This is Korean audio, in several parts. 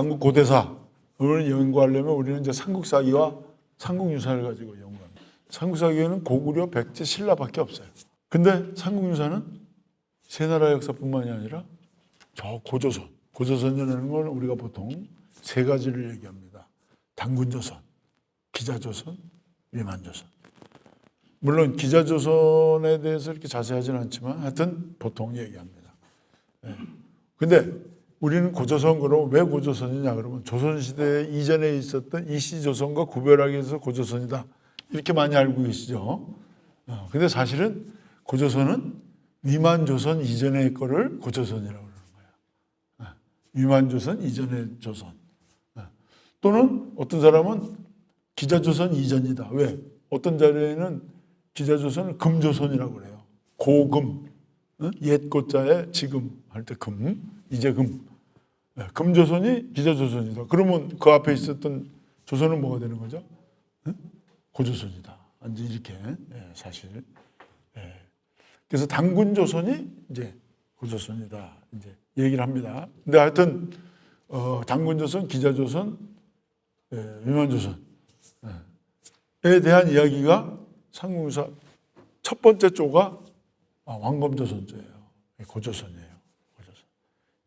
한국 고대사를 연구하려면 우리는 이제 삼국사기와 삼국유사를 가지고 연구합니다. 삼국사기에는 고구려, 백제, 신라밖에 없어요. 근데 삼국유사는 세 나라 역사뿐만이 아니라 저 고조선. 고조선이라는 건 우리가 보통 세 가지를 얘기합니다. 단군조선, 기자조선, 위만조선. 물론 기자조선에 대해서 이렇게 자세하지는 않지만 하여튼 보통 얘기합니다. 근데 우리는 고조선, 그럼 왜 고조선이냐 그러면 조선시대 이전에 있었던 이시조선과 구별하기 위해서 고조선이다. 이렇게 많이 알고 계시죠? 근데 사실은 고조선은 위만조선 이전의 거를 고조선이라고 그러는 거예요. 위만조선 이전의 조선. 또는 어떤 사람은 기자조선 이전이다. 왜? 어떤 자료에는 기자조선을 금조선이라고 그래요. 고금. 옛 고자에 지금 할 때 금, 이제 금. 금조선이 기자조선이다. 그러면 그 앞에 있었던 조선은 뭐가 되는 거죠? 고조선이다. 이제 이렇게 사실. 그래서 단군조선이 이제 고조선이다. 이제 얘기를 합니다. 근데 하여튼 단군조선, 기자조선, 위만조선에 대한 이야기가 삼국유사 첫 번째 조가 왕검조선조예요. 고조선이에요. 고조선.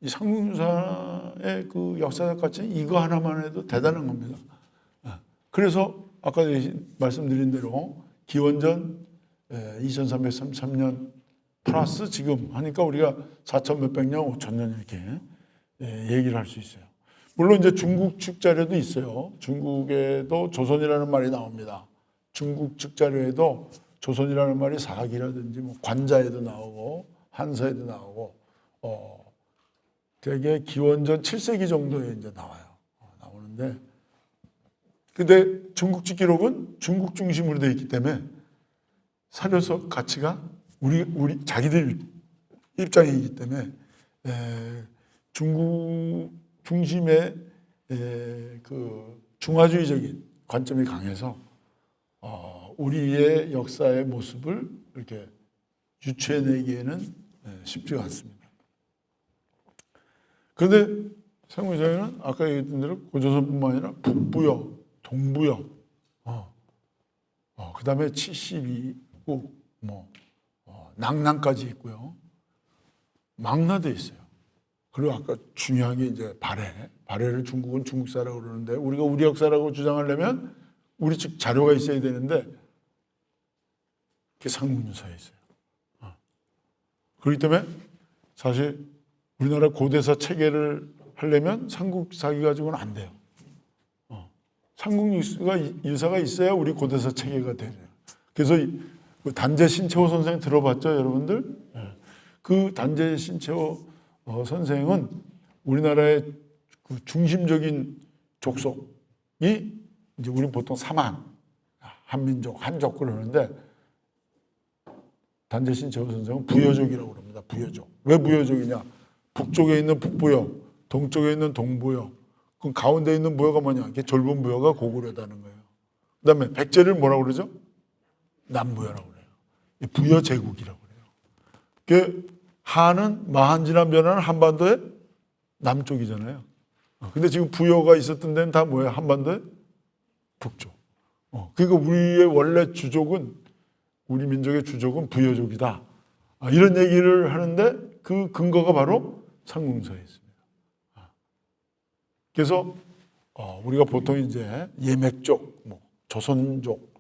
이 삼국유사의 그 역사적 가치는 이거 하나만 해도 대단한 겁니다. 그래서 아까 말씀드린 대로 기원전 2333년 플러스 지금 하니까 우리가 4천 몇백 년, 5천 년 이렇게 얘기를 할 수 있어요. 물론 이제 중국 측 자료도 있어요. 중국에도 조선이라는 말이 나옵니다. 중국 측 자료에도 조선이라는 말이 사기라든지 뭐 관자에도 나오고 한서에도 나오고 되게 기원전 7세기 정도에 이제 나와요. 나오는데 근데 중국 측 기록은 중국 중심으로 되어 있기 때문에 사료적 가치가 우리 자기들 입장이기 때문에 중국 중심의 그 중화주의적인 관점이 강해서 우리의 역사의 모습을 이렇게 유추해내기에는 쉽지가 않습니다. 그런데 삼국유사에는 아까 얘기했던 대로 고조선뿐만 아니라 북부여, 동부여, 그 다음에 72국, 낙랑까지 있고요. 망나도 있어요. 그리고 아까 중요한 게 이제 발해를 중국은 중국사라고 그러는데 우리가 우리 역사라고 주장하려면 우리 측 자료가 있어야 되는데 그게 삼국유사에 있어요. 그렇기 때문에 사실 우리나라 고대사 체계를 하려면 삼국사기 가지고는 안 돼요. 삼국유사가 있어야 우리 고대사 체계가 돼요. 그래서 단재 신채호 선생 들어봤죠, 여러분들? 그 단재 신채호 선생은 우리나라의 그 중심적인 족속이 이제 우리 보통 삼한, 한민족, 한족 그러는데 단재 신채호 선생은 부여족이라고 그럽니다. 부여족. 왜 부여족이냐? 북쪽에 있는 북부여, 동쪽에 있는 동부여. 그럼 가운데 있는 부여가 뭐냐? 이게 젊은 부여가 고구려다는 거예요. 그다음에 백제를 뭐라고 그러죠? 남부여라고 그래요. 부여 제국이라고 그래요. 그 한은 마한지나 면하는 한반도의 남쪽이잖아요. 근데 지금 부여가 있었던 데는 다 뭐예요? 한반도의 북쪽. 그러니까 우리의 원래 주족은 우리 민족의 주족은 부여족이다. 이런 얘기를 하는데 그 근거가 바로 삼국유사에 있습니다. 그래서 우리가 보통 이제 예맥족, 조선족,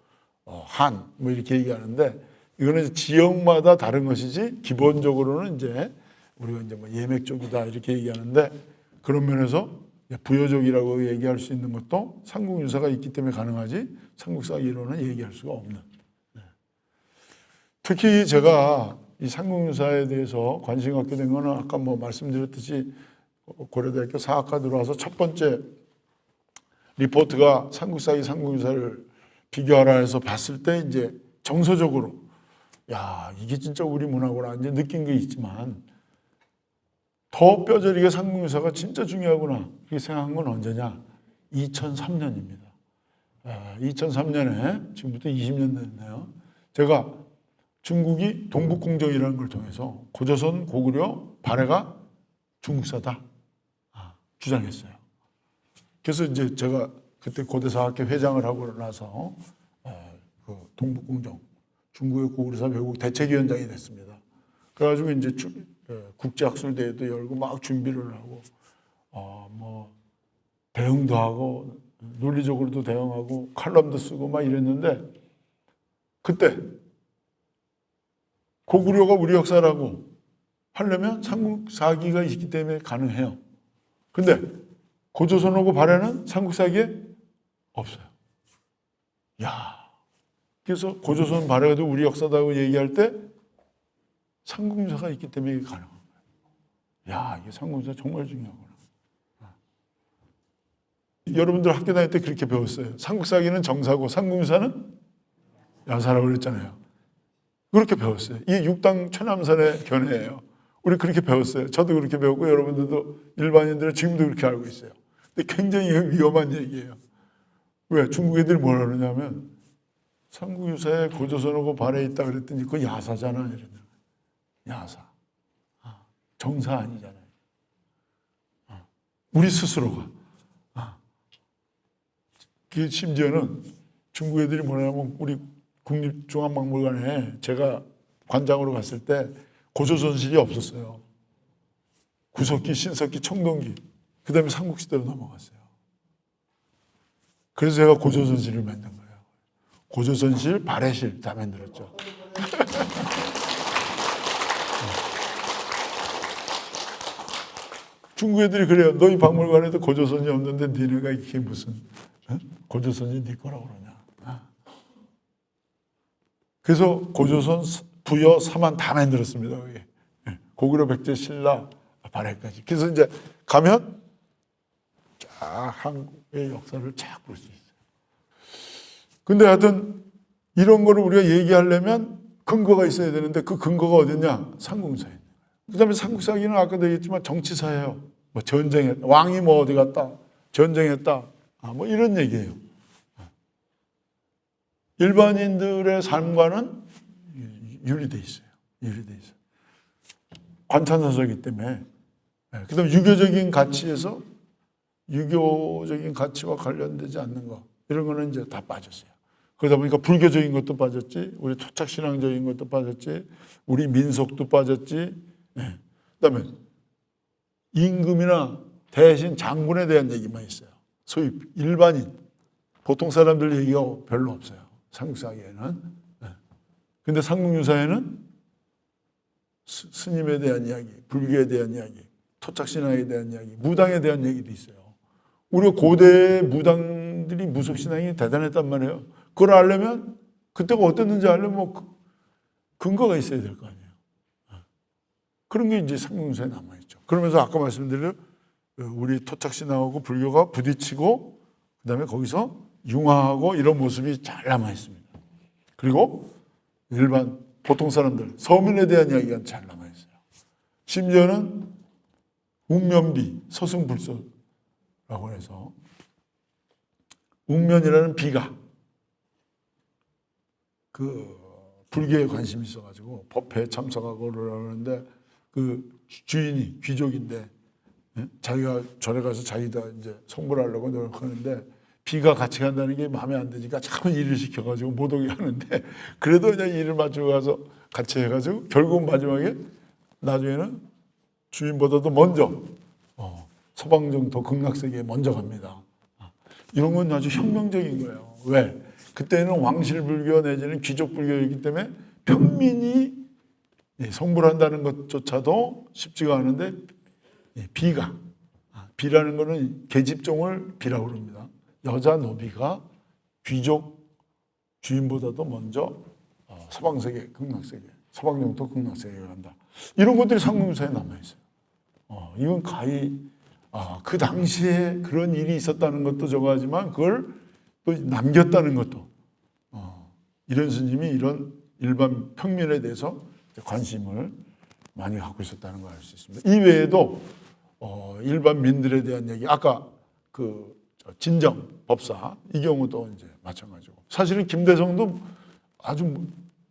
한 이렇게 얘기하는데 이거는 지역마다 다른 것이지 기본적으로는 이제 우리가 이제 예맥족이다 이렇게 얘기하는데 그런 면에서 부여족이라고 얘기할 수 있는 것도 삼국유사가 있기 때문에 가능하지 삼국사기로는 얘기할 수가 없는. 특히 제가 이 삼국유사에 대해서 관심 갖게 된 거는 아까 말씀드렸듯이 고려대학교 사학과 들어와서 첫 번째 리포트가 삼국사기, 삼국유사를 비교하라 해서 봤을 때 이제 정서적으로 야, 이게 진짜 우리 문화구나 이제 느낀 게 있지만 더 뼈저리게 삼국유사가 진짜 중요하구나 이렇게 생각한 건 언제냐? 2003년입니다. 2003년에 지금부터 20년 됐네요. 제가 중국이 동북공정이라는 걸 통해서 고조선, 고구려, 발해가 중국사다 주장했어요. 그래서 이제 제가 그때 고대사학회 회장을 하고 나서 그 동북공정 중국의 고구려사 외국 대책위원장이 됐습니다. 그래가지고 이제 국제학술대회도 열고 막 준비를 하고 뭐 대응도 하고 논리적으로도 대응하고 칼럼도 쓰고 막 이랬는데 그때 고구려가 우리 역사라고 하려면 삼국사기가 있기 때문에 가능해요. 근데 고조선하고 발해는 삼국사기에 없어요. 야, 그래서 고조선 발해도 우리 역사다고 얘기할 때 삼국유사가 있기 때문에 이게 가능한 거예요. 야, 이게 삼국유사 정말 중요하구나. 여러분들 학교 다닐 때 그렇게 배웠어요. 삼국사기는 정사고 삼국유사는 야사라고 그랬잖아요. 그렇게 배웠어요. 이게 육당 최남선의 견해예요. 우리 그렇게 배웠어요. 저도 그렇게 배웠고 여러분들도 일반인들은 지금도 그렇게 알고 있어요. 근데 굉장히 위험한 얘기예요. 왜? 중국 애들이 뭐라 그러냐면 삼국유사에 고조선하고 발해 있다 그랬더니 그거 야사잖아 이러는 야사. 정사 아니잖아요. 우리 스스로가. 그 심지어는 중국 애들이 뭐냐면 우리 국립중앙박물관에 제가 관장으로 갔을 때 고조선실이 없었어요. 구석기, 신석기, 청동기. 그 다음에 삼국시대로 넘어갔어요. 그래서 제가 고조선실을 만든 거예요. 고조선실, 발해실 다 만들었죠. 중국 애들이 그래요. 너희 박물관에도 고조선이 없는데 니네가 이게 무슨 고조선이 네 거라고 그러냐. 그래서 고조선 부여 사만 다 만들었습니다. 여기. 고구려 백제 신라 발해까지. 그래서 이제 가면 쫙 한국의 역사를 쫙 볼 수 있어요. 근데 하여튼 이런 거를 우리가 얘기하려면 근거가 있어야 되는데 그 근거가 어딨냐? 삼국사에. 그 다음에 삼국사기는 아까도 얘기했지만 정치사예요. 뭐 전쟁했다. 왕이 뭐 어디 갔다. 전쟁했다. 뭐 이런 얘기예요. 일반인들의 삶과는 유리돼 있어요. 유리돼 있어요. 관찬사서이기 때문에. 그 다음에 유교적인 가치에서 유교적인 가치와 관련되지 않는 거. 이런 거는 이제 다 빠졌어요. 그러다 보니까 불교적인 것도 빠졌지, 우리 토착신앙적인 것도 빠졌지, 우리 민속도 빠졌지. 그 다음에 임금이나 대신 장군에 대한 얘기만 있어요. 소위 일반인, 보통 사람들 얘기가 별로 없어요. 삼국사기에는. 근데 삼국유사에는 스님에 대한 이야기, 불교에 대한 이야기, 토착신앙에 대한 이야기, 무당에 대한 얘기도 있어요. 우리가 고대 무당들이 무속신앙이 대단했단 말이에요. 그걸 알려면 그때가 어땠는지 알려면 뭐 근거가 있어야 될 거 아니에요. 그런 게 이제 삼국유사에 남아있죠. 그러면서 아까 말씀드린 우리 토착신앙하고 불교가 부딪히고 그다음에 거기서 융화하고 이런 모습이 잘 남아있습니다. 그리고 일반 보통 사람들, 서민에 대한 이야기가 잘 남아있어요. 심지어는 웅면비, 서승불소라고 해서 웅면이라는 비가 그 불교에 관심이 있어가지고 법회에 참석하고 그러는데 그 주인이 귀족인데 자기가 절에 가서 자기가 이제 성불하려고 노력하는데 비가 같이 간다는 게 마음에 안 드니까 자꾸 일을 시켜가지고 못 오게 하는데 그래도 그냥 일을 맞추고 가서 같이 해가지고 결국 마지막에 나중에는 주인보다도 먼저 서방정토 극락세계에 먼저 갑니다. 이런 건 아주 혁명적인 거예요. 왜? 그때는 왕실불교 내지는 귀족불교이기 때문에 평민이 성불한다는 것조차도 쉽지가 않은데 비라는 거는 계집종을 비라고 그럽니다. 여자 노비가 귀족 주인보다도 먼저 서방세계, 극락세계, 서방정토 극락세계에 간다. 이런 것들이 삼국유사에 남아있어요. 이건 가히 그 당시에 그런 일이 있었다는 것도 저거하지만 그걸 또 남겼다는 것도 이런 스님이 이런 일반 평민에 대해서 관심을 많이 갖고 있었다는 걸 알 수 있습니다. 이 외에도 일반 민들에 대한 얘기, 아까 그 진정 법사 이 경우도 이제 마찬가지고 사실은 김대성도 아주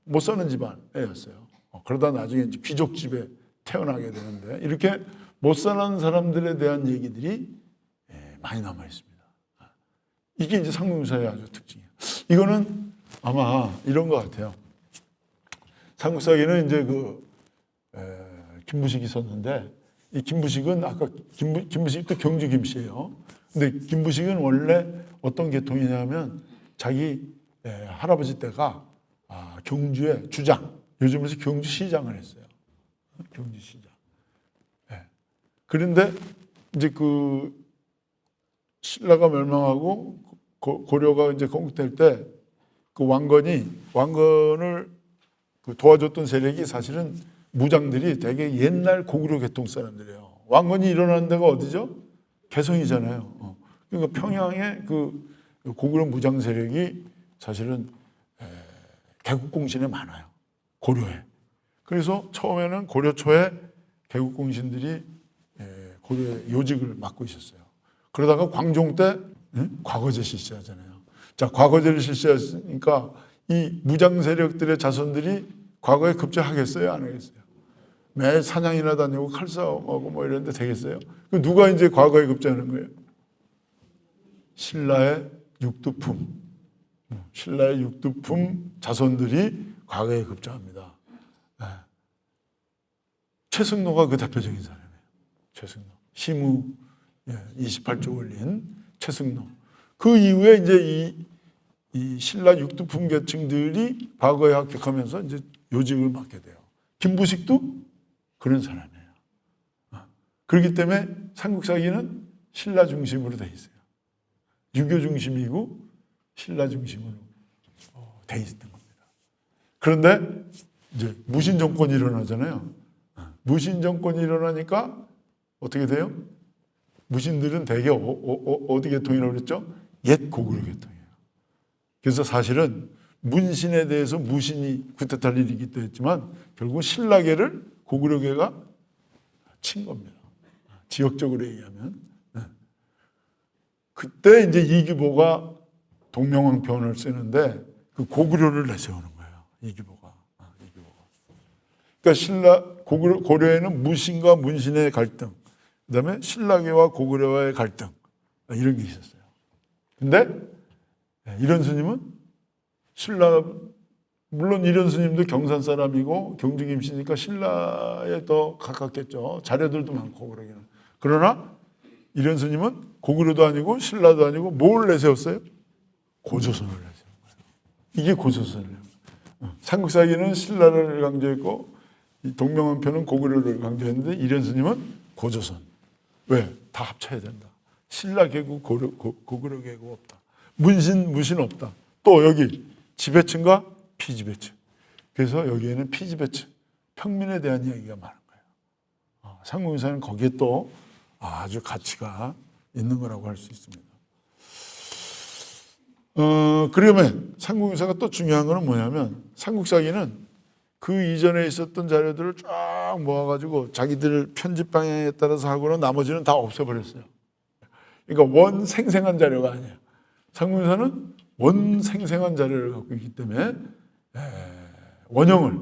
못 사는 집안이었어요. 그러다 나중에 이제 귀족 집에 태어나게 되는데 이렇게 못 사는 사람들에 대한 얘기들이 많이 남아 있습니다. 이게 이제 삼국유사의 아주 특징이에요. 이거는 아마 이런 것 같아요. 삼국사기는 이제 김부식이 썼는데, 이 김부식은 아까 김부식도 경주 김씨예요. 근데 김부식은 원래 어떤 계통이냐면 자기 할아버지 때가 경주의 주장, 요즘에서 경주시장을 했어요. 경주시장. 그런데 이제 그 신라가 멸망하고 고려가 이제 건국될 때 그 왕건을 도와줬던 세력이 사실은 무장들이 되게 옛날 고구려 계통 사람들이에요. 왕건이 일어난 데가 어디죠? 개성이잖아요. 그러니까 평양에 그 고구려 무장 세력이 사실은 개국공신에 많아요. 고려에. 그래서 처음에는 고려 초에 개국공신들이 고려의 요직을 맡고 있었어요. 그러다가 광종 때 과거제 실시하잖아요. 자, 과거제를 실시했으니까 이 무장 세력들의 자손들이 과거에 급제하겠어요? 안 하겠어요? 매일 사냥이나 다니고 칼싸움하고 뭐 이런 데 되겠어요? 누가 이제 과거에 급제하는 거예요? 신라의 육두품. 신라의 육두품 자손들이 과거에 급제합니다. 최승로가 그 대표적인 사람이에요. 최승로. 시무 28조 올린 최승로. 그 이후에 이제 이 신라 육두품 계층들이 과거에 합격하면서 이제 요직을 맡게 돼요. 김부식도 그런 사람이에요. 그렇기 때문에 삼국사기는 신라 중심으로 돼 있어요. 유교 중심이고 신라 중심으로 돼 있던 겁니다. 그런데 이제 무신 정권이 일어나잖아요. 무신 정권이 일어나니까 어떻게 돼요? 무신들은 대개 어디 계통이라고 그랬죠? 옛 고구려 계통이에요. 그래서 사실은 문신에 대해서 무신이 구태타를 일으키기도 했지만 결국 신라계를 고구려계가 친 겁니다. 지역적으로 얘기하면. 그때 이제 이규보가 동명왕편을 쓰는데 그 고구려를 내세우는 거예요. 이규보가. 그러니까 고려에는 무신과 문신의 갈등, 그다음에 신라계와 고구려와의 갈등 이런 게 있었어요. 근데 이런 스님은 물론 이런 스님도 경산 사람이고 경주 김씨니까 신라에 더 가깝겠죠. 자료들도 많고 그러기는. 그러나 이런 스님은 고구려도 아니고 신라도 아니고 뭘 내세웠어요? 고조선을 내세운 거예요. 이게 고조선이에요. 삼국사기는 신라를 강조했고 동명왕편은 고구려를 강조했는데 이런 스님은 고조선. 왜? 다 합쳐야 된다. 신라 계급, 고구려 계급 없다. 무신 없다. 또 여기 지배층과 피지배층. 그래서 여기에는 피지배층, 평민에 대한 이야기가 많은 거예요. 삼국유사는 거기에 또 아주 가치가 있는 거라고 할 수 있습니다. 그러면 삼국유사가 또 중요한 거는 뭐냐면 삼국사기는 그 이전에 있었던 자료들을 쫙 모아가지고 자기들 편집 방향에 따라서 하고는 나머지는 다 없애버렸어요. 그러니까 원생생한 자료가 아니에요. 삼국유사는 원생생한 자료를 갖고 있기 때문에 원형을,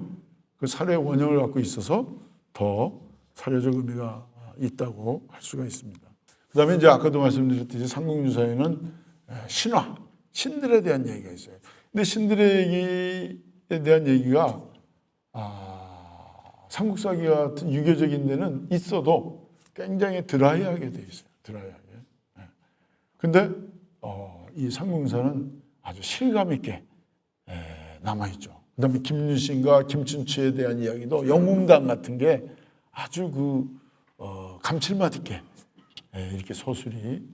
그 사례의 원형을 갖고 있어서 더 사례적 의미가 있다고 할 수가 있습니다. 그 다음에 이제 아까도 말씀드렸듯이 삼국유사에는 신화, 신들에 대한 얘기가 있어요. 근데 신들에 대한 얘기가 삼국사기 같은 유교적인 데는 있어도 굉장히 드라이하게 돼 있어요. 드라이하게. 근데 이 삼국유사는 아주 실감 있게 남아있죠. 그 다음에 김유신과 김춘추에 대한 이야기도 영웅담 같은 게 아주 감칠맛 있게 이렇게 서술이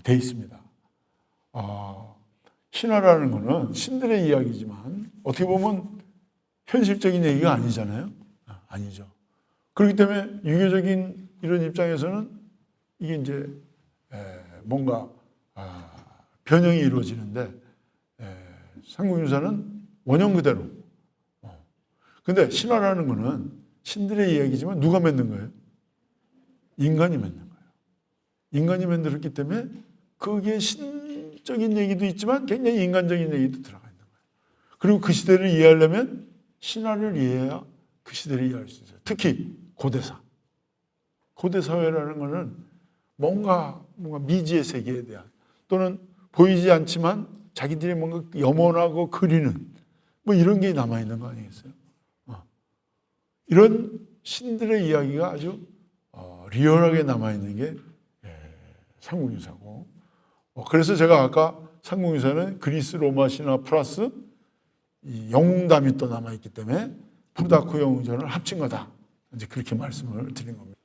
돼 있습니다. 신화라는 거는 신들의 이야기지만 어떻게 보면 현실적인 얘기가 아니잖아요. 아니죠. 그렇기 때문에 유교적인 이런 입장에서는 이게 이제 뭔가 변형이 이루어지는데 삼국유사는 원형 그대로. 근데 신화라는 거는 신들의 이야기지만 누가 만든 거예요? 인간이 만든 거예요. 인간이 만들었기 때문에 그게 신적인 얘기도 있지만 굉장히 인간적인 얘기도 들어가 있는 거예요. 그리고 그 시대를 이해하려면 신화를 이해해야 그 시대를 이해할 수 있어요. 특히 고대사. 고대 사회라는 것은 뭔가 미지의 세계에 대한 또는 보이지 않지만 자기들이 뭔가 염원하고 그리는 뭐 이런 게 남아있는 거 아니겠어요? 이런 신들의 이야기가 아주 리얼하게 남아있는 게 삼국유사고, 그래서 제가 아까 삼국유사는 그리스 로마 신화 플러스 이 영웅담이 또 남아있기 때문에 프루다크 영웅전을 합친 거다, 이제 그렇게 말씀을 드린 겁니다.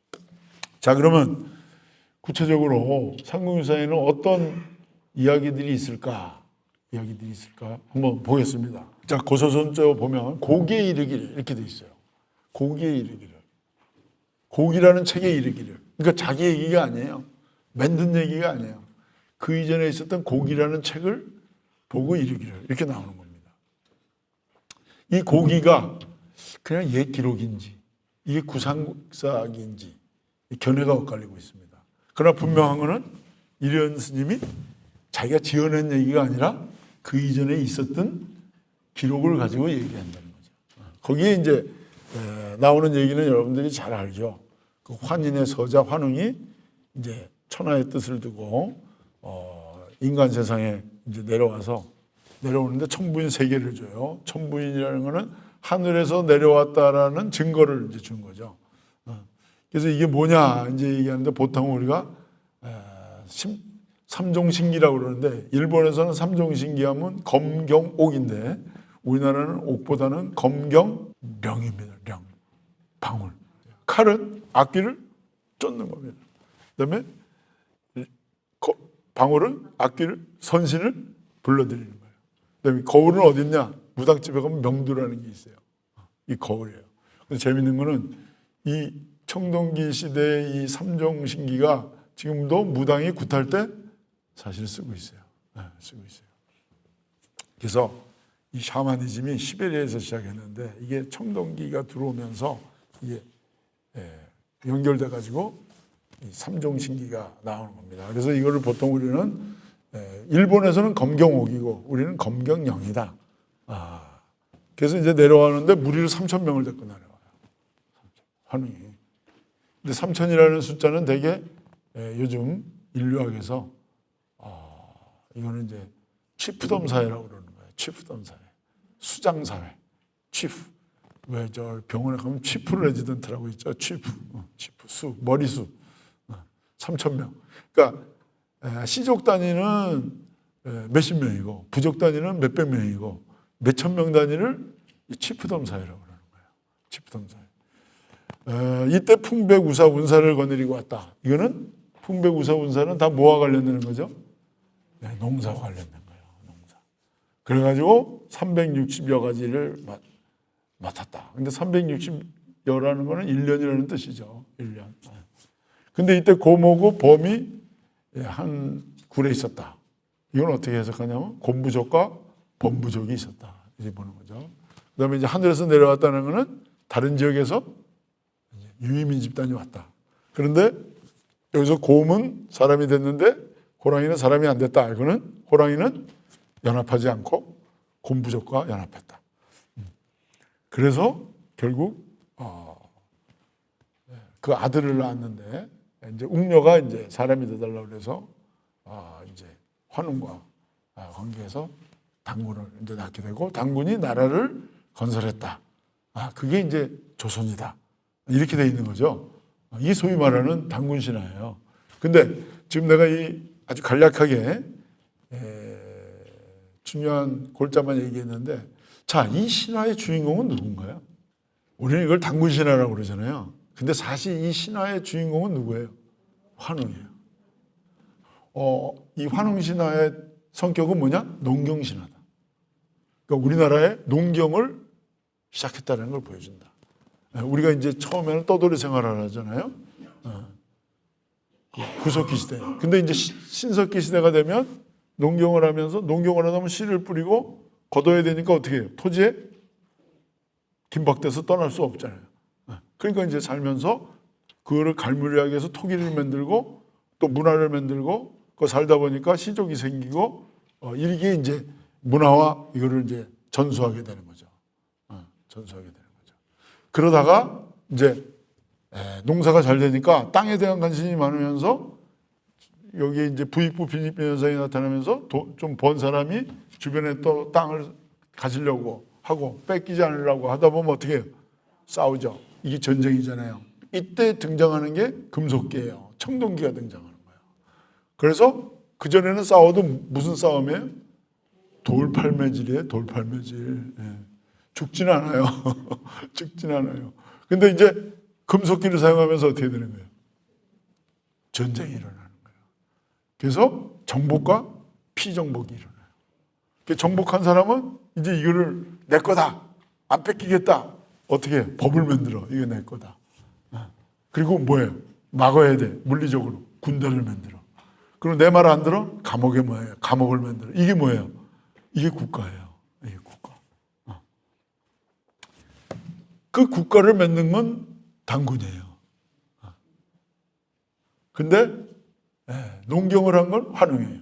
자, 그러면 구체적으로 삼국유사에는 어떤 이야기들이 있을까 한번 보겠습니다. 자, 고서선조 보면 고기에 이르기를 이렇게 돼 있어요. 고기에 이르기를. 고기라는 책에 이르기를. 그러니까 자기 얘기가 아니에요. 만든 얘기가 아니에요. 그 이전에 있었던 고기라는 책을 보고 이르기를 이렇게 나오는 겁니다. 이 고기가 그냥 옛 기록인지 이게 구상사기인지 견해가 엇갈리고 있습니다. 그러나 분명한 것은 이련 스님이 자기가 지어낸 얘기가 아니라 그 이전에 있었던 기록을 가지고 얘기한다는 거죠. 거기에 이제 나오는 얘기는 여러분들이 잘 알죠. 그 환인의 서자 환웅이 이제 천하의 뜻을 두고 인간 세상에 이제 내려오는데 천부인 세 개를 줘요. 천부인이라는 거는 하늘에서 내려왔다라는 증거를 이제 준 거죠. 그래서 이게 뭐냐 이제 얘기하는데 보통 우리가 삼종신기라고 그러는데 일본에서는 삼종신기하면 검경옥인데 우리나라는 옥보다는 검경령입니다. 령, 방울. 칼은 악기를 쫓는 겁니다. 그다음에 방울은 악기를 선신을 불러들이는 거예요. 그다음에 거울은 어디 있냐? 무당집에 가면 명두라는 게 있어요. 이 거울이에요. 그래서 재밌는 거는 이 청동기 시대의 이 삼종신기가 지금도 무당이 굿할 때 사실 쓰고 있어요. 쓰고 있어요. 그래서 이 샤머니즘이 시베리아에서 시작했는데 이게 청동기가 들어오면서 이게 연결돼 가지고 삼종신기가 나오는 겁니다. 그래서 이거를 보통 우리는 일본에서는 검경옥이고 우리는 검경령이다. 그래서 이제 내려가는데 무리를 3,000명을 데리고 내려와요. 환웅이. 근데 3,000이라는 숫자는 되게 요즘 인류학에서 이거는 이제 치프덤 사회라고 그러는 거예요. 치프덤 사회, 수장 사회, 치프. 왜 저 병원에 가면 치프 레지던트라고 있죠. 치프, 수, 머리수. 3,000명. 그러니까 시족 단위는 몇십 명이고 부족 단위는 몇백 명이고 몇천 명 단위를 치프덤 사회라고 그러는 거예요. 치프덤 사회. 이때 풍백우사 운사를 거느리고 왔다. 이거는 풍백우사 운사는 다 뭐와 관련되는 거죠? 농사와 관련된 거예요. 농사. 그래가지고 360여 가지를 맡았다. 근데 360여라는 거는 1년이라는 뜻이죠. 1년. 근데 이때 고모고 범이 한 굴에 있었다. 이건 어떻게 해석하냐면 곰부족과 범부족이 있었다. 이렇게 보는 거죠. 그 다음에 이제 하늘에서 내려왔다는 거는 다른 지역에서 유이민 집단이 왔다. 그런데 여기서 곰은 사람이 됐는데 호랑이는 사람이 안 됐다. 이거는 호랑이는 연합하지 않고 곰부족과 연합했다. 그래서 결국 그 아들을 낳았는데 이제 웅녀가 이제 사람이 되달라고 그래서 이제 환웅과 관계해서 당군을 이제 낳게 되고 당군이 나라를 건설했다. 그게 이제 조선이다. 이렇게 돼 있는 거죠. 이게 소위 말하는 당군 신화예요. 근데 지금 내가 이 아주 간략하게 중요한 골자만 얘기했는데, 자, 이 신화의 주인공은 누군가요? 우리는 이걸 당군 신화라고 그러잖아요. 근데 사실 이 신화의 주인공은 누구예요? 환웅이에요. 이 환웅 신화의 성격은 뭐냐? 농경 신화다. 그러니까 우리나라의 농경을 시작했다는 걸 보여준다. 우리가 이제 처음에는 떠돌이 생활을 하잖아요. 구석기 시대. 근데 이제 신석기 시대가 되면 농경을 하면서 농경을 하다 보면 씨를 뿌리고 걷어야 되니까 어떻게 해요? 토지에 긴박돼서 떠날 수 없잖아요. 그러니까 이제 살면서 그거를 갈무리하기 위해서 토기를 만들고 또 문화를 만들고 그 살다 보니까 시족이 생기고 이게 이제 문화와 이거를 이제 전수하게 되는 거죠. 전수하게 되는 거죠. 그러다가 이제 농사가 잘 되니까 땅에 대한 관심이 많으면서 여기 이제 부익부 빈익빈 현상이 나타나면서 좀 번 사람이 주변에 또 땅을 가지려고 하고 뺏기지 않으려고 하다 보면 어떻게 해요? 싸우죠. 이게 전쟁이잖아요. 이때 등장하는 게 금속기예요. 청동기가 등장하는 거예요. 그래서 그전에는 싸워도 무슨 싸움이에요? 돌팔매질이에요. 돌팔매질. 예. 죽지는 않아요. 죽지는 않아요. 근데 이제 금속기를 사용하면서 어떻게 되는 거예요? 전쟁이 일어나는 거예요. 그래서 정복과 피정복이 일어나요. 정복한 사람은 이제 이거를 내 거다. 안 뺏기겠다. 어떻게 해요? 법을 만들어. 이거 내 거다. 그리고 뭐예요? 막아야 돼. 물리적으로. 군대를 만들어. 그리고 내 말 안 들어? 감옥에 뭐예요? 감옥을 만들어. 이게 뭐예요? 이게 국가예요. 이게 국가. 그 국가를 만든 건 당군이에요. 근데 농경을 한 건 환웅이에요.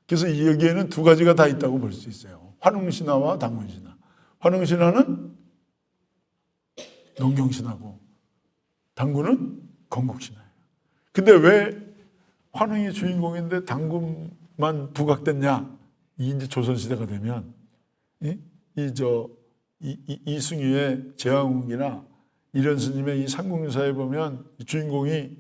그래서 여기에는 두 가지가 다 있다고 볼 수 있어요. 환웅신화와 당군신화. 환웅신화는 농경신화고 당군은 건국신화예요. 근데 왜 환웅이 주인공인데 당군만 부각됐냐? 이제 조선시대가 되면 이승유의 제왕웅기나 이런 스님의 이 삼국유사에 보면 주인공이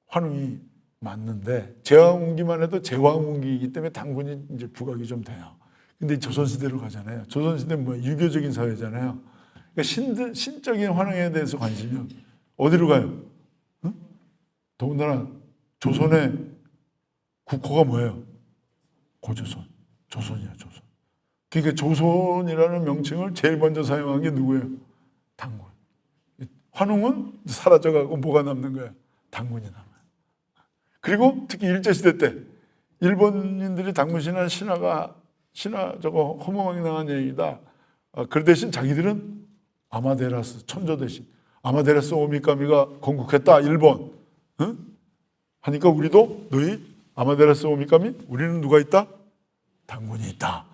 환웅이 맞는데 제왕웅기만 해도 제왕웅기이기 때문에 당군이 이제 부각이 좀 돼요. 근데 조선시대로 가잖아요. 조선시대는 뭐 유교적인 사회잖아요. 그러니까 신적인 환웅에 대해서 관심이 어디로 가요? 응? 더군다나 조선의 국호가 뭐예요? 고조선. 조선이야, 조선. 그러니까 조선이라는 명칭을 제일 먼저 사용한 게 누구예요? 당군. 환웅은 사라져가고 뭐가 남는 거야? 당군이 남아요. 그리고 특히 일제시대 때 일본인들이 당군신화 신화 저거 허무맹랑한 얘기다. 그 대신 자기들은 아마데라스 천조 대신 아마데라스 오미카미가 건국했다 일본. 응? 하니까 우리도 너희 아마데라스 오미카미 우리는 누가 있다? 당군이 있다.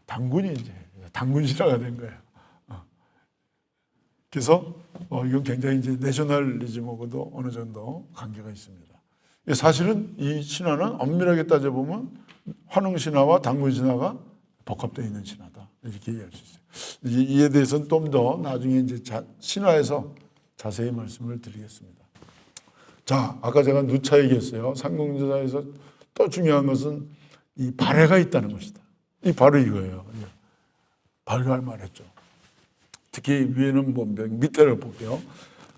당군이 이제 당군신화가 된 거예요. 그래서 이건 굉장히 이제 내셔널리즘하고도 어느 정도 관계가 있습니다. 사실은 이 신화는 엄밀하게 따져보면 환웅신화와 당군신화가 복합되어 있는 신화다. 이렇게 이해할 수 있어요. 이에 대해서는 좀 더 나중에 이제 신화에서 자세히 말씀을 드리겠습니다. 자, 아까 제가 누차 얘기했어요. 삼국유사에서 또 중요한 것은 이 발해가 있다는 것이다. 이 바로 이거예요. 발해할 말했죠. 특히 위에는 뭐 밑에를 볼게요.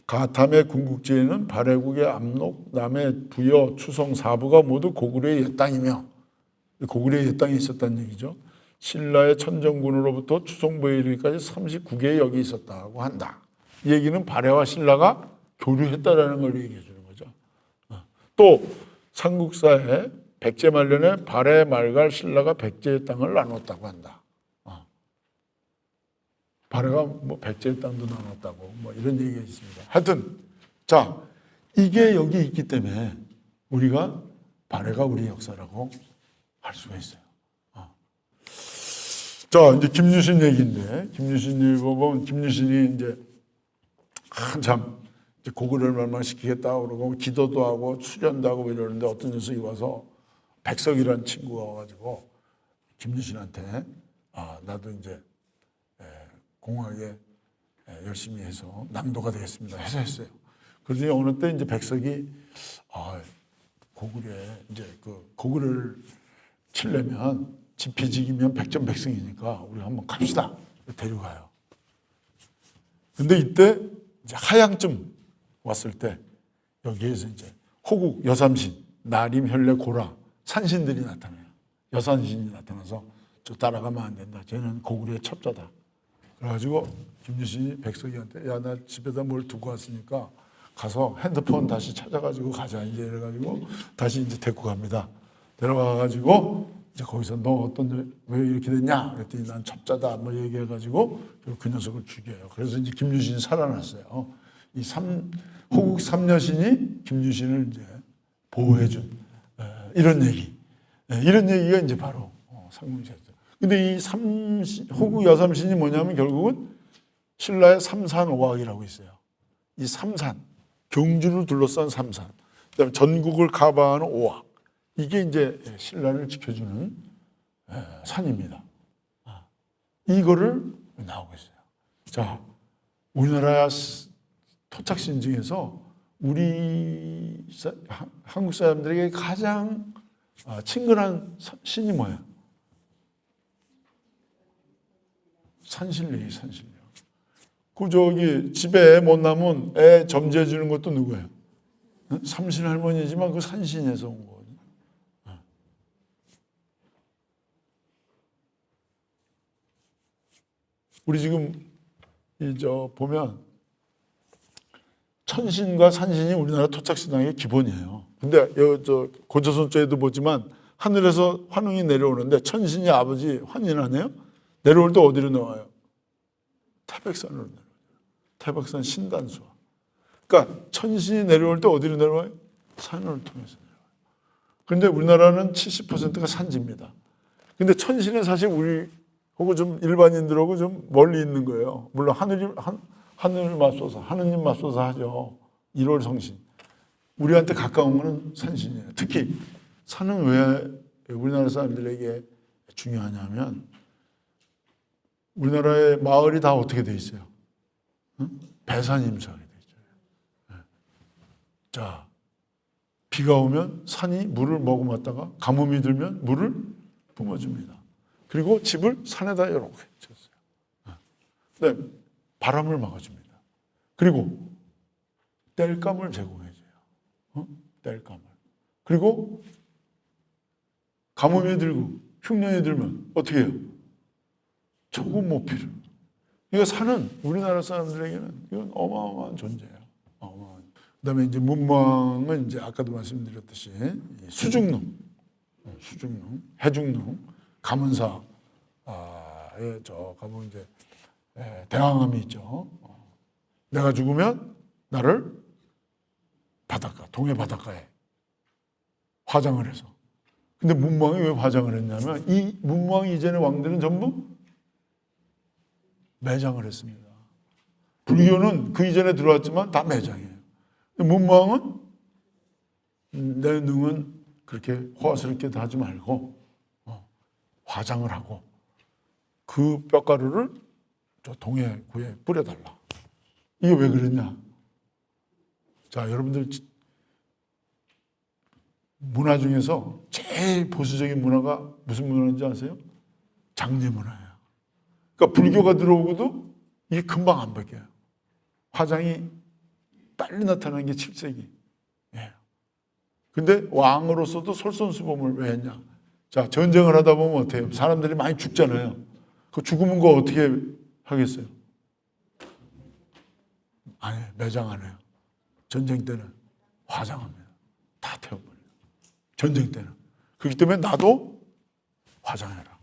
가탐의 군국지에는 발해국의 압록, 남의 부여, 추성, 사부가 모두 고구려의 옛땅이며 고구려의 옛땅에 있었다는 얘기죠. 신라의 천정군으로부터 추송부에 이르기까지 39개의 역이 있었다고 한다. 이 얘기는 발해와 신라가 교류했다라는 걸 얘기해 주는 거죠. 또 삼국사에 백제 말년에 발해, 말갈, 신라가 백제의 땅을 나눴다고 한다. 발해가 뭐 백제의 땅도 나눴다고 뭐 이런 얘기가 있습니다. 하여튼 자 이게 여기 있기 때문에 우리가 발해가 우리 역사라고 할 수가 있어요. 자 이제 김유신 얘기인데 김유신 보면 김유신이 이제 한참 이제 고구려를 멸망시키겠다 그러고 기도도 하고 수련도 하고 이러는데 어떤 녀석이 와서 백석이라는 친구가 와가지고 김유신한테 나도 이제 공하게 열심히 해서 낭도가 되겠습니다. 해서 했어요. 그러더니 어느 때 이제 백석이 고구려에 이제 그 고구려를 치려면 지피지기면 백전백승이니까 우리 한번 갑시다. 데려가요. 근데 이때 이제 하양쯤 왔을 때 여기에서 이제 호국, 여삼신, 나림, 현래, 고라 산신들이 나타나요. 여산신이 나타나서 저 따라가면 안 된다. 쟤는 고구려의 첩자다. 그래가지고 김유신이 백석이한테 야 나 집에다 뭘 두고 왔으니까 가서 핸드폰 다시 찾아가지고 가자 이제 이래가지고 다시 이제 데리고 갑니다. 데려가가지고 이제 거기서 너 왜 이렇게 됐냐? 그랬더니 난 첩자다 뭐 얘기해가지고 그 녀석을 죽여요. 그래서 이제 김유신이 살아났어요. 호국 삼여신이 김유신을 이제 보호해준 이런 얘기. 이런 얘기가 이제 바로 삼국지였죠. 근데 이 호국 여삼신이 뭐냐면 결국은 신라의 삼산오학이라고 있어요. 이 삼산, 경주를 둘러싼 삼산, 그다음에 전국을 가봐하는 오악. 이게 이제 신라를 지켜주는 산입니다. 이거를 나오고 있어요. 자, 우리나라 토착신 중에서 우리 한국 사람들에게 가장 친근한 신이 뭐예요? 산신령이 산신령. 그 저기 집에 못 나면 애 점지해 주는 것도 누구예요? 삼신 할머니지만 그 산신에서 온 거거든요. 우리 지금 보면 천신과 산신이 우리나라 토착신앙의 기본이에요. 근데 고조선조에도 보지만 하늘에서 환웅이 내려오는데 천신이 아버지 환인하네요. 내려올 때 어디로 나와요? 태백산으로 내려와요. 태백산 신단수와. 그러니까 천신이 내려올 때 어디로 내려와요? 산을 통해서 내려와요. 그런데 우리나라는 70%가 산지입니다. 근데 천신은 사실 우리하고 좀 일반인들하고 좀 멀리 있는 거예요. 물론 하늘 맙소사, 하느님 맙소사 하죠. 1월 성신. 우리한테 가까운 거는 산신이에요. 특히 산은 왜 우리나라 사람들에게 중요하냐면 우리나라의 마을이 다 어떻게 돼 있어요? 배산임수하게 돼 있죠. 자, 비가 오면 산이 물을 머금었다가 가뭄이 들면 물을 뿜어줍니다. 그리고 집을 산에다 이렇게 쳤어요. 네, 바람을 막아줍니다. 그리고 땔감을 제공해줘요. 땔감을. 그리고 가뭄이 들고 흉년이 들면 어떻게 해요? 조금 모피를. 이거 산은 우리나라 사람들에게는 이건 어마어마한 존재예요. 그다음에 이제 문망은 이제 아까도 말씀드렸듯이 수중릉, 해중릉, 가문사에 가면 이제 대왕암이 있죠. 내가 죽으면 나를 바닷가, 동해 바닷가에 화장을 해서. 근데 문망이 왜 화장을 했냐면 이 문망 이전의 왕들은 전부 매장을 했습니다. 불교는 그 이전에 들어왔지만 다 매장이에요. 문망은 내 능은 그렇게 호화스럽게 하지 말고 화장을 하고 그 뼈가루를 저 동해구에 뿌려달라. 이게 왜 그랬냐? 자, 여러분들 문화 중에서 제일 보수적인 문화가 무슨 문화인지 아세요? 장례 문화예요. 그러니까 불교가 들어오고도 이게 금방 안 바뀌어요. 화장이 빨리 나타나는 게 7세기. 예. 근데 왕으로서도 솔선수범을 왜 했냐? 자, 전쟁을 하다 보면 어때요? 사람들이 많이 죽잖아요. 그 죽으면 거 어떻게 하겠어요? 아니, 매장 안 해요. 전쟁 때는 화장합니다. 다 태워버려요. 전쟁 때는. 그렇기 때문에 나도 화장해라.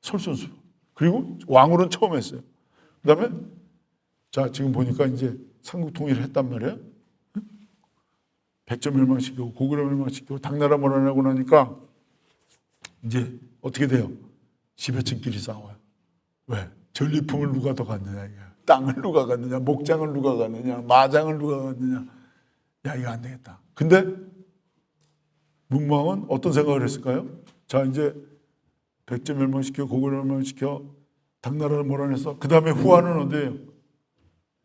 솔선수범. 그리고 왕으로는 처음 했어요. 그 다음에 자, 지금 보니까 이제 삼국 통일을 했단 말이에요. 백제 멸망시키고 고구려 멸망시키고 당나라 몰아내고 나니까 이제 어떻게 돼요? 지배층끼리 싸워요. 왜? 전리품을 누가 더 갖느냐, 이게. 땅을 누가 갖느냐, 목장을 누가 갖느냐, 마장을 누가 갖느냐. 야, 이거 안 되겠다. 근데 문망은 어떤 생각을 했을까요? 자, 이제 백제 멸망시켜, 고구려 멸망시켜, 당나라를 몰아내서 그 다음에 후한은 어디예요?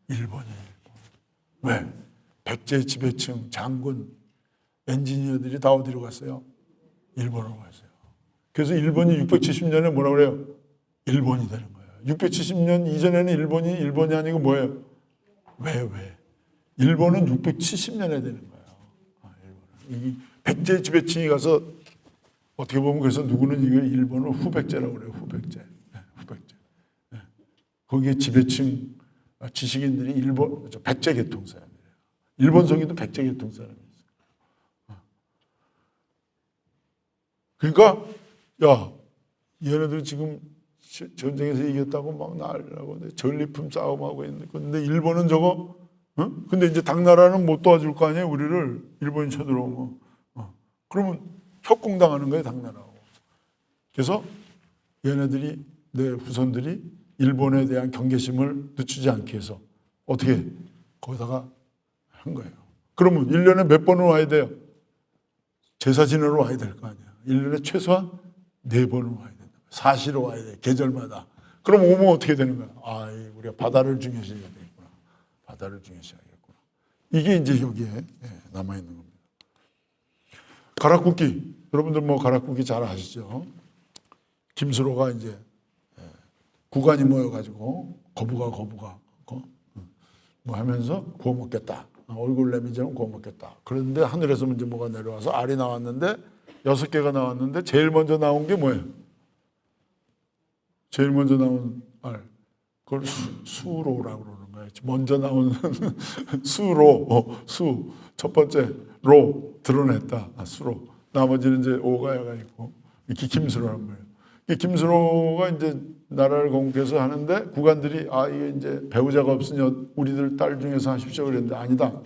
일본이에요. 왜? 백제 지배층, 장군, 엔지니어들이 다 어디로 갔어요? 일본으로 갔어요. 그래서 일본이 670년에 뭐라고 그래요? 일본이 되는 거예요. 670년 이전에는 일본이 아니고 뭐예요? 왜? 일본은 670년에 되는 거예요. 이 백제 지배층이 가서 어떻게 보면 그래서 누구는 이거 일본을 후백제라고 그래요. 후백제. 거기에 지배층 지식인들이 백제 계통 사람이에요. 일본 성에도 백제 계통 사람이 있어요. 그러니까 야, 얘네들 지금 전쟁에서 이겼다고 막 난리나고 전리품 싸움하고 있는데 근데 일본은 저거 근데 이제 당나라는 못 도와줄 거 아니에요. 우리를 일본이 쳐들어오면 그러면 협공당하는 거예요. 당나라하고. 그래서 얘네들이 내 후손들이 일본에 대한 경계심을 늦추지 않기 위해서 어떻게 거기다가 한 거예요. 그러면 1년에 몇 번은 와야 돼요? 제사 지내러 와야 될 거 아니야. 1년에 최소한 4번은 와야 된다. 사시로 와야 돼. 계절마다. 그럼 오면 어떻게 되는 거야? 아, 우리가 바다를 중요시해야 되겠구나. 바다를 중요시해야겠구나. 이게 이제 여기에 남아있는 겁니다. 가락국기. 여러분들 뭐 가락국기 잘 아시죠? 김수로가 이제 구간이 모여가지고 거부가 뭐 하면서 구워 먹겠다. 얼굴 내미처럼 구워 먹겠다. 그런데 하늘에서 이제 뭐가 내려와서 알이 나왔는데 6개가 나왔는데 제일 먼저 나온 게 뭐예요? 제일 먼저 나온 알. 그걸 수로라고 그러는 거예요. 먼저 나온 수로, 첫 번째 로 드러냈다. 수로. 나머지는 이제 오가야가 있고 김수로란 말이에요. 이 김수로가 이제 나라를 건국해서 하는데 구간들이 이게 이제 배우자가 없으니 우리들 딸 중에서 하십시오 그랬는데 아니다.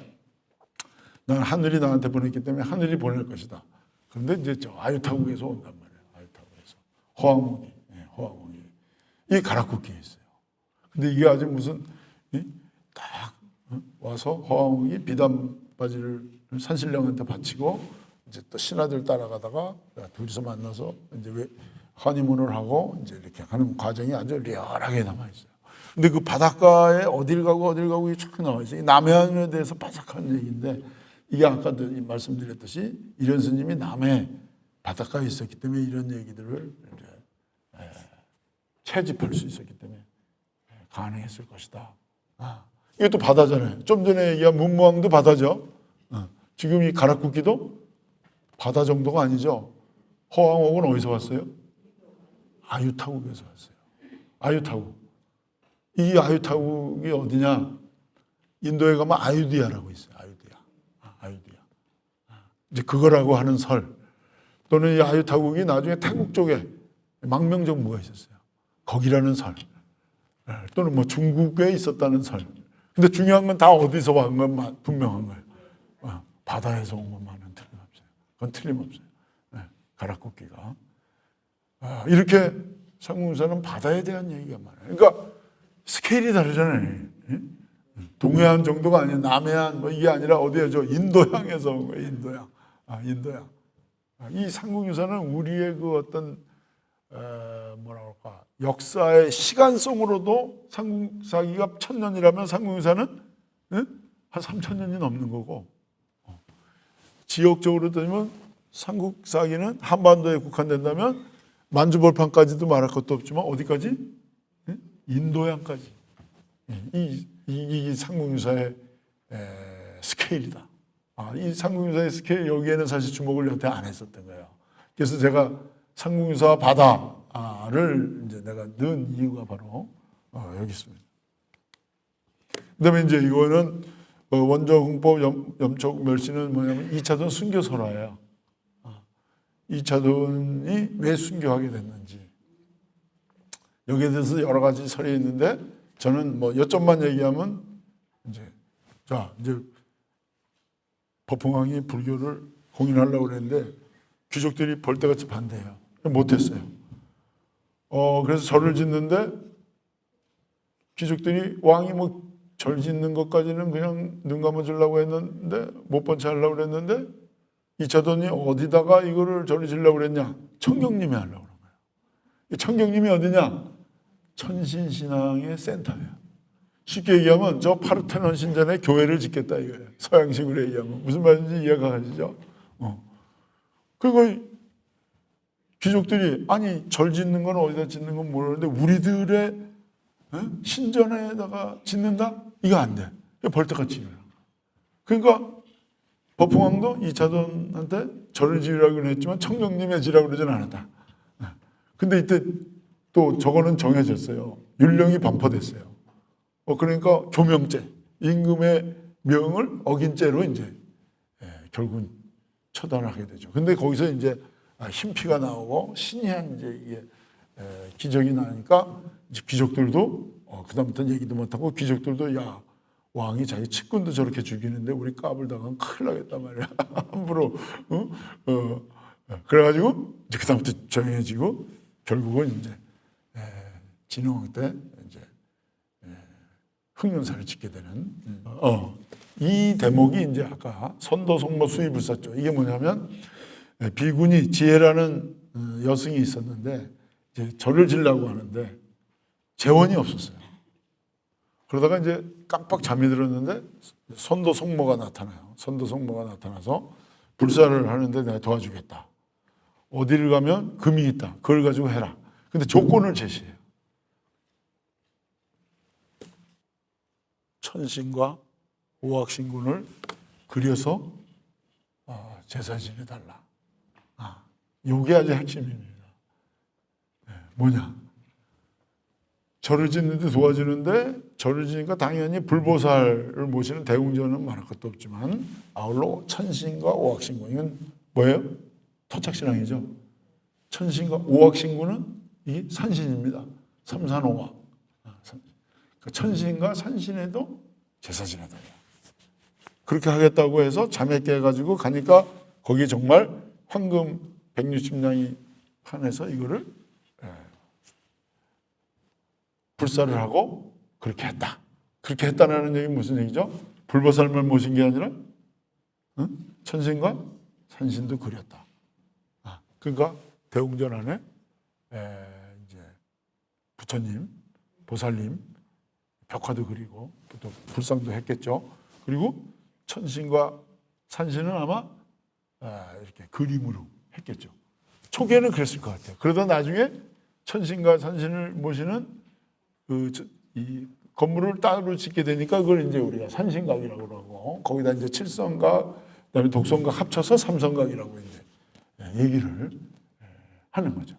난 하늘이 나한테 보냈기 때문에 하늘이 보낼 것이다. 그런데 이제 저 아유타국에서 온단 말이에요. 아유타국에서 허왕옥이, 허왕옥이 이 가락국기에 있어요. 근데 이게 아주 무슨 딱 와서 허왕옥이 비단 바지를 산신령한테 바치고 이제 또 신하들 따라가다가 둘이서 만나서 이제 왜 허니문을 하고 이제 이렇게 하는 과정이 아주 리얼하게 남아 있어요. 근데 그 바닷가에 어딜 가고 이게 쭉 나와 있어요. 남해안에 대해서 바삭한 얘기인데 이게 아까도 말씀드렸듯이 이런 스님이 남해 바닷가에 있었기 때문에 이런 얘기들을 이제 채집할 수 있었기 때문에 가능했을 것이다. 이것도 바다잖아요. 좀 전에 얘기한 문무왕도 바다죠. 지금 이 가락국기도 바다 정도가 아니죠. 허왕옥은 어디서 왔어요? 아유타국에서 왔어요. 아유타국. 이 아유타국이 어디냐? 인도에 가면 아유디아라고 있어요. 아유디아. 이제 그거라고 하는 설. 또는 이 아유타국이 나중에 태국 쪽에 망명정부가 있었어요. 거기라는 설. 또는 뭐 중국에 있었다는 설. 근데 중요한 건 다 어디서 온 건 분명한 거예요. 바다에서 온 것만은 틀림없어요. 그건 틀림없어요. 가락국기가. 이렇게 상공유사는 바다에 대한 얘기가 많아요. 그러니까 스케일이 다르잖아요. 동해안 정도가 아니라 남해안 뭐 이게 아니라 어디에 인도양에서 온 거예요. 인도양. 이 상공유사는 우리의 그 어떤 뭐라 그럴까 역사의 시간성으로도 상국사기가 1000년이라면 상공유사는 한 3000년이 넘는 거고 지역적으로 따지면 삼국사기는 한반도에 국한된다면 만주벌판까지도 말할 것도 없지만 어디까지? 인도양까지. 이 삼국유사의 스케일이다. 이 삼국유사의 스케일 여기에는 사실 주목을 여태 안 했었던 거예요. 그래서 제가 삼국유사 바다를 이제 내가 넣은 이유가 바로 여기 있습니다. 그다음에 이제 이거는 원조흥법 염촉 멸시는 뭐냐면 2차전 순교설화예요. 2차전이 왜 순교하게 됐는지 여기에 대해서 여러 가지 설이 있는데 저는 뭐 여점만 얘기하면 이제 법흥왕이 불교를 공인하려고 그랬는데 귀족들이 벌떼같이 반대해요. 못했어요. 그래서 절을 짓는데 귀족들이 왕이 뭐 절 짓는 것까지는 그냥 눈 감아주려고 했는데 못 본 채 하려고 그랬는데 이차돈이 어디다가 이거를 절을 지으려고 그랬냐? 청경림에 하려고 그런 거예요. 이 청경림이 어디냐? 천신신앙의 센터예요. 쉽게 얘기하면 저 파르테논 신전에 교회를 짓겠다 이거예요. 서양식으로 얘기하면 무슨 말인지 이해가 가시죠? 그리고 귀족들이 아니 절 짓는 건 어디다 짓는 건 모르는데 우리들의 신전에다가 짓는다? 이거 안 돼. 벌떡같이 일어나. 그러니까 법흥왕도 이차돈한테 절을 지으라고는 했지만 청경림에 지으라고 그러진 않았다. 근데 이때 또 저거는 정해졌어요. 율령이 반포됐어요. 그러니까 교명죄, 임금의 명을 어긴 죄로 이제 결국은 처단을 하게 되죠. 근데 거기서 이제 흰피가 나오고 신이한 이제 이게 기적이 나니까 이제 귀족들도 그다음부터는 얘기도 못하고 귀족들도 야 왕이 자기 측근도 저렇게 죽이는데 우리 까불다가는 큰일 나겠단 말이야. 함부로 그래가지고 이제 그다음부터 조용해지고 결국은 이제 진흥왕 때 이제 흑룡사를 짓게 되는. 이 대목이 이제 아까 선도성모 수의불사조. 이게 뭐냐면 비군이 지혜라는 여승이 있었는데 이제 절을 지려고 하는데 재원이 없었어요. 그러다가 이제 깜빡 잠이 들었는데 선도성모가 나타나요. 선도성모가 나타나서 불사를 하는데 내가 도와주겠다. 어디를 가면 금이 있다. 그걸 가지고 해라. 근데 조건을 제시해요. 천신과 오악신군을 그려서 제사 지내달라. 이게 아주 핵심입니다. 뭐냐? 절을 짓는데 도와주는데 절을 지니까 당연히 불보살을 모시는 대웅전은 말할 것도 없지만 아울러 천신과 오악신군 이건 뭐예요? 토착신앙이죠. 천신과 오악신군은 이 산신입니다. 삼산오악. 천신과 산신에도 제사 지내달라. 그렇게 하겠다고 해서 잠에 깨가지고 가니까 거기 정말 황금 160냥이 판에서 이거를 불사를 하고 그렇게 했다. 그렇게 했다는 얘기는 무슨 얘기죠? 불보살만 모신 게 아니라 천신과 산신도 그렸다. 그러니까 대웅전 안에 이제 부처님, 보살님 벽화도 그리고 또 불상도 했겠죠. 그리고 천신과 산신은 아마 이렇게 그림으로 했겠죠. 초기에는 그랬을 것 같아요. 그러다 나중에 천신과 산신을 모시는 이 건물을 따로 짓게 되니까 그걸 이제 우리가 산신각이라고 그러고 거기다 이제 칠성각, 그다음에 독성각 합쳐서 삼성각이라고 이제 얘기를 하는 거죠.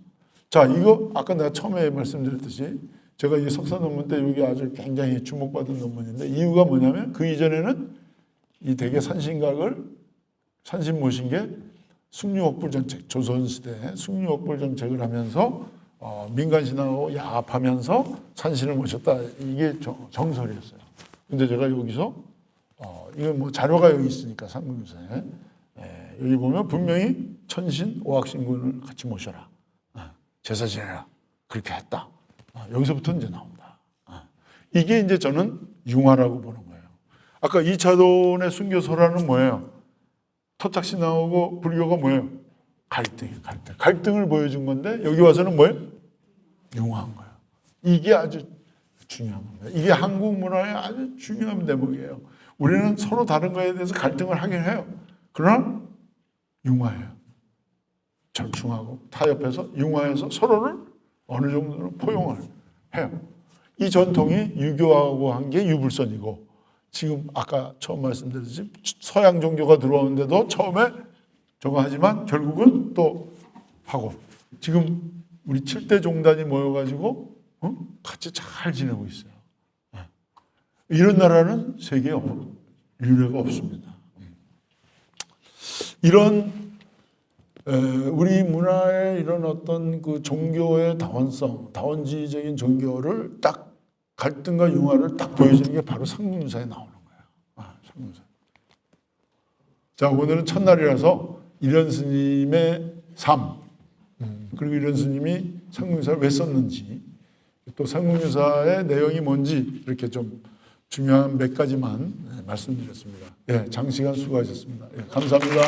자, 이거 아까 내가 처음에 말씀드렸듯이 제가 이 석사 논문 때 이게 아주 굉장히 주목받은 논문인데 이유가 뭐냐면 그 이전에는 이 대개 산신각을 산신 모신 게 숭유옥불 정책, 조선시대 숭유옥불 정책을 하면서 민간신하고 야합하면서 산신을 모셨다. 이게 정설이었어요. 근데 제가 여기서 이건 뭐 자료가 여기 있으니까 삼국유사에 여기 보면 분명히 천신, 오악신군을 같이 모셔라. 제사 지내라. 그렇게 했다. 여기서부터 이제 나온다. 이게 이제 저는 융화라고 보는 거예요. 아까 2차돈의 순교설화는 뭐예요? 토착신앙하고 불교가 뭐예요? 갈등이에요. 갈등을 보여준 건데 여기 와서는 뭐예요? 융화한 거예요. 이게 아주 중요한 겁니다. 이게 한국 문화의 아주 중요한 대목이에요. 우리는 서로 다른 거에 대해서 갈등을 하긴 해요. 그러나 융화해요. 절충하고 타협해서 융화해서 서로를 어느 정도는 포용을 해요. 이 전통이 유교하고 한 게 유불선이고 지금 아까 처음 말씀드렸듯이 서양 종교가 들어오는데도 처음에 저거 하지만 결국은 또 하고 지금 우리 7대 종단이 모여가지고 같이 잘 지내고 있어요. 이런 나라는 세계에 유례가 없습니다. 이런 우리 문화의 이런 어떤 그 종교의 다원성, 다원주의적인 종교를 딱 갈등과 융화를 딱 보여주는 게 바로 상문유사에 나오는 거예요. 상문유사. 자, 오늘은 첫날이라서 이련 스님의 삶, 그리고 이련 스님이 상문유사를 왜 썼는지, 또 상문유사의 내용이 뭔지 이렇게 좀 중요한 몇 가지만 말씀드렸습니다. 예, 장시간 수고하셨습니다. 예, 감사합니다.